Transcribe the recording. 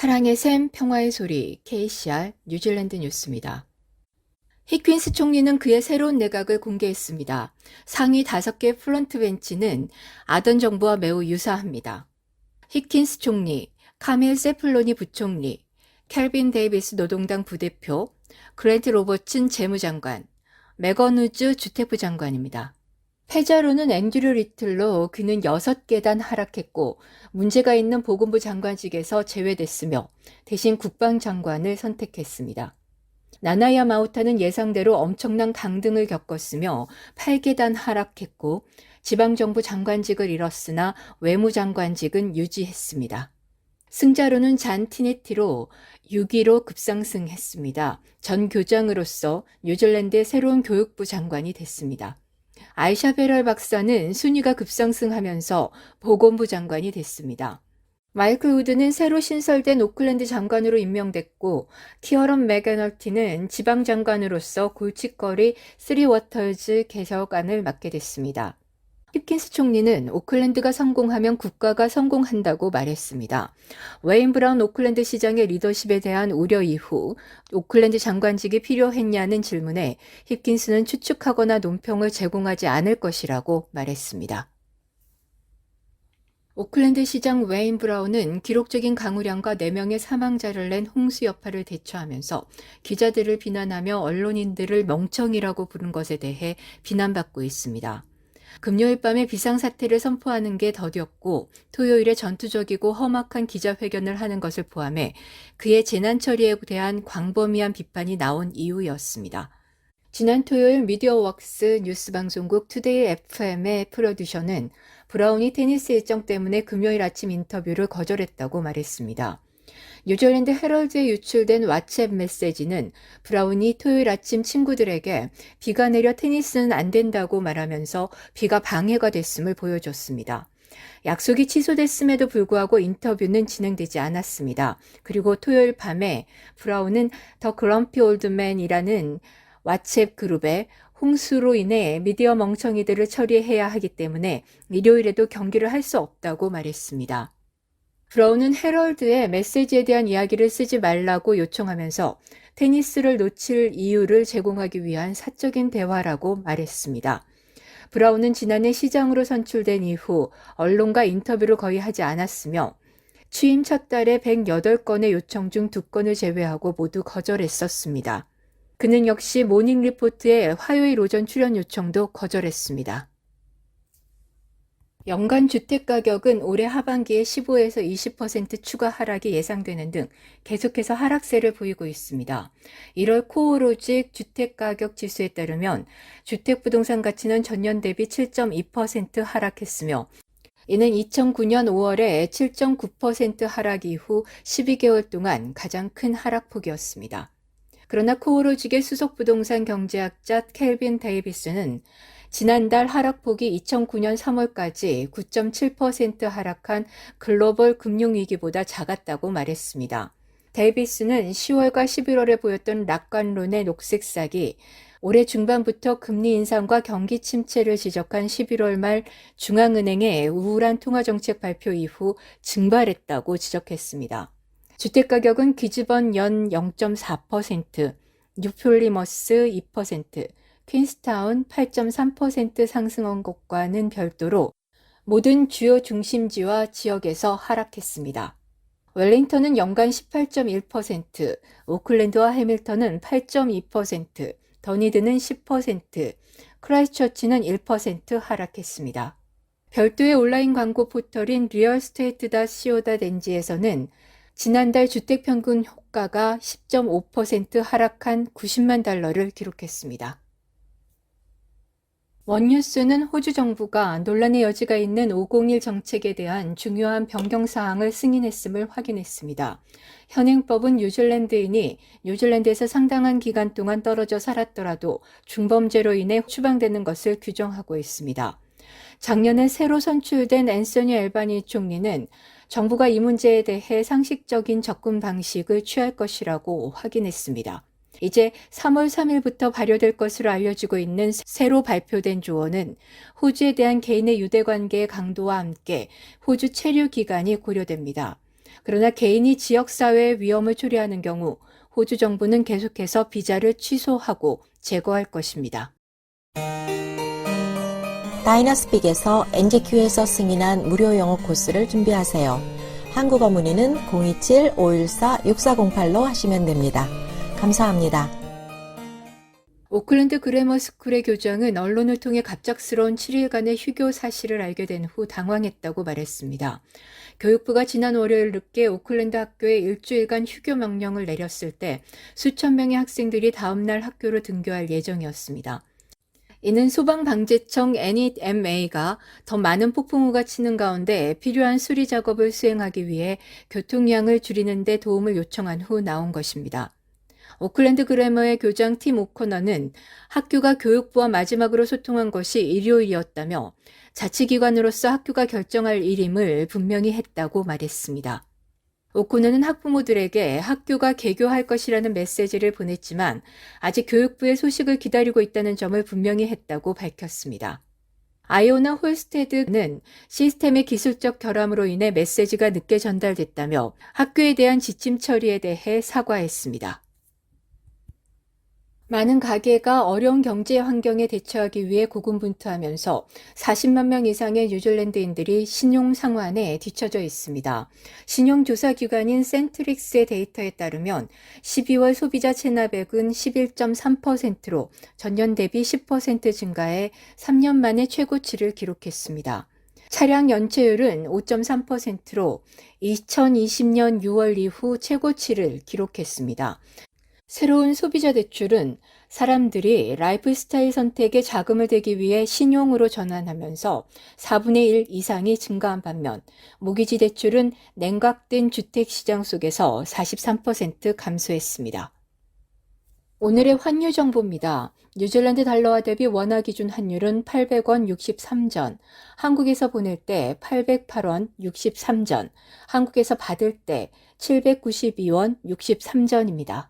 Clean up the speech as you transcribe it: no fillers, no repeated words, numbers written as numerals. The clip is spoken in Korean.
사랑의 샘, 평화의 소리, KCR, 뉴질랜드 뉴스입니다. 히퀸스 총리는 그의 새로운 내각을 공개했습니다. 상위 5개 프론트 벤치는 아던 정부와 매우 유사합니다. 히킨스 총리, 카밀 세플로니 부총리, 켈빈 데이비스 노동당 부대표, 그랜트 로버츠 재무장관, 메건 우즈 주택부 장관입니다. 패자로는 앤드류 리틀로 그는 6계단 하락했고 문제가 있는 보건부 장관직에서 제외됐으며 대신 국방장관을 선택했습니다. 나나야 마우타는 예상대로 엄청난 강등을 겪었으며 8계단 하락했고 지방정부 장관직을 잃었으나 외무장관직은 유지했습니다. 승자로는 잔 티네티로 6위로 급상승했습니다. 전 교장으로서 뉴질랜드의 새로운 교육부 장관이 됐습니다. 아이샤 베럴 박사는 순위가 급상승하면서 보건부 장관이 됐습니다. 마이클 우드는 새로 신설된 오클랜드 장관으로 임명됐고 키어런 맥에너티는 지방장관으로서 골칫거리 쓰리워터즈 개혁안을 맡게 됐습니다. 힙킨스 총리는 오클랜드가 성공하면 국가가 성공한다고 말했습니다. 웨인 브라운 오클랜드 시장의 리더십에 대한 우려 이후 오클랜드 장관직이 필요했냐는 질문에 힙킨스는 추측하거나 논평을 제공하지 않을 것이라고 말했습니다. 오클랜드 시장 웨인 브라운은 기록적인 강우량과 4명의 사망자를 낸 홍수 여파를 대처하면서 기자들을 비난하며 언론인들을 멍청이라고 부른 것에 대해 비난받고 있습니다. 금요일 밤에 비상사태를 선포하는 게 더뎠고 토요일에 전투적이고 험악한 기자회견을 하는 것을 포함해 그의 재난 처리에 대한 광범위한 비판이 나온 이유였습니다. 지난 토요일 미디어웍스 뉴스방송국 투데이 FM의 프로듀서는 브라운이 테니스 일정 때문에 금요일 아침 인터뷰를 거절했다고 말했습니다. 뉴질랜드 헤럴드에 유출된 왓츠앱 메시지는 브라운이 토요일 아침 친구들에게 비가 내려 테니스는 안 된다고 말하면서 비가 방해가 됐음을 보여줬습니다. 약속이 취소됐음에도 불구하고 인터뷰는 진행되지 않았습니다. 그리고 토요일 밤에 브라운은 더 그럼피 올드맨이라는 왓츠앱 그룹에 홍수로 인해 미디어 멍청이들을 처리해야 하기 때문에 일요일에도 경기를 할 수 없다고 말했습니다. 브라운은 헤럴드에 메시지에 대한 이야기를 쓰지 말라고 요청하면서 테니스를 놓칠 이유를 제공하기 위한 사적인 대화라고 말했습니다. 브라운은 지난해 시장으로 선출된 이후 언론과 인터뷰를 거의 하지 않았으며 취임 첫 달에 108건의 요청 중 2건을 제외하고 모두 거절했었습니다. 그는 역시 모닝 리포트의 화요일 오전 출연 요청도 거절했습니다. 연간 주택가격은 올해 하반기에 15에서 20% 추가 하락이 예상되는 등 계속해서 하락세를 보이고 있습니다. 1월 코오로직 주택가격 지수에 따르면 주택부동산 가치는 전년 대비 7.2% 하락했으며 이는 2009년 5월에 7.9% 하락 이후 12개월 동안 가장 큰 하락폭이었습니다. 그러나 코오로직의 수석부동산 경제학자 켈빈 데이비스는 지난달 하락폭이 2009년 3월까지 9.7% 하락한 글로벌 금융위기보다 작았다고 말했습니다. 데이비스는 10월과 11월에 보였던 낙관론의 녹색삭이 올해 중반부터 금리 인상과 경기 침체를 지적한 11월 말 중앙은행의 우울한 통화정책 발표 이후 증발했다고 지적했습니다. 주택가격은 기즈번 연 0.4%, 뉴폴리머스 2%, 퀸스타운 8.3% 상승한 것과는 별도로 모든 주요 중심지와 지역에서 하락했습니다. 웰링턴은 연간 18.1%, 오클랜드와 해밀턴은 8.2%, 더니든은 10%, 크라이스처치는 1% 하락했습니다. 별도의 온라인 광고 포털인 realestate.co.ng에서는 지난달 주택평균 호가가 10.5% 하락한 90만 달러를 기록했습니다. 원뉴스는 호주 정부가 논란의 여지가 있는 501 정책에 대한 중요한 변경사항을 승인했음을 확인했습니다. 현행법은 뉴질랜드인이 뉴질랜드에서 상당한 기간 동안 떨어져 살았더라도 중범죄로 인해 추방되는 것을 규정하고 있습니다. 작년에 새로 선출된 앤서니 앨바니 총리는 정부가 이 문제에 대해 상식적인 접근 방식을 취할 것이라고 확인했습니다. 이제 3월 3일부터 발효될 것으로 알려지고 있는 새로 발표된 조언은 호주에 대한 개인의 유대관계의 강도와 함께 호주 체류 기간이 고려됩니다. 그러나 개인이 지역사회의 위험을 초래하는 경우 호주 정부는 계속해서 비자를 취소하고 제거할 것입니다. 다이너스픽에서 NGQ에서 승인한 무료 영어 코스를 준비하세요. 한국어 문의는 027-514-6408로 하시면 됩니다. 감사합니다. 오클랜드 그래머 스쿨의 교장은 언론을 통해 갑작스러운 7일간의 휴교 사실을 알게 된 후 당황했다고 말했습니다. 교육부가 지난 월요일 늦게 오클랜드 학교에 일주일간 휴교 명령을 내렸을 때 수천 명의 학생들이 다음날 학교로 등교할 예정이었습니다. 이는 소방방재청 NEMA가 더 많은 폭풍우가 치는 가운데 필요한 수리 작업을 수행하기 위해 교통량을 줄이는 데 도움을 요청한 후 나온 것입니다. 오클랜드 그래머의 교장 팀 오코너는 학교가 교육부와 마지막으로 소통한 것이 일요일이었다며 자치기관으로서 학교가 결정할 일임을 분명히 했다고 말했습니다. 오코너는 학부모들에게 학교가 개교할 것이라는 메시지를 보냈지만 아직 교육부의 소식을 기다리고 있다는 점을 분명히 했다고 밝혔습니다. 아이오나 홀스테드는 시스템의 기술적 결함으로 인해 메시지가 늦게 전달됐다며 학교에 대한 지침 처리에 대해 사과했습니다. 많은 가게가 어려운 경제 환경에 대처하기 위해 고군분투하면서 40만 명 이상의 뉴질랜드인들이 신용 상환에 뒤처져 있습니다. 신용조사기관인 센트릭스의 데이터에 따르면 12월 소비자 체납액은 11.3%로 전년 대비 10% 증가해 3년 만에 최고치를 기록했습니다. 차량 연체율은 5.3%로 2020년 6월 이후 최고치를 기록했습니다. 새로운 소비자 대출은 사람들이 라이프 스타일 선택에 자금을 대기 위해 신용으로 전환하면서 4분의 1 이상이 증가한 반면 모기지 대출은 냉각된 주택 시장 속에서 43% 감소했습니다. 오늘의 환율 정보입니다. 뉴질랜드 달러화 대비 원화 기준 환율은 800원 63전, 한국에서 보낼 때 808원 63전, 한국에서 받을 때 792원 63전입니다.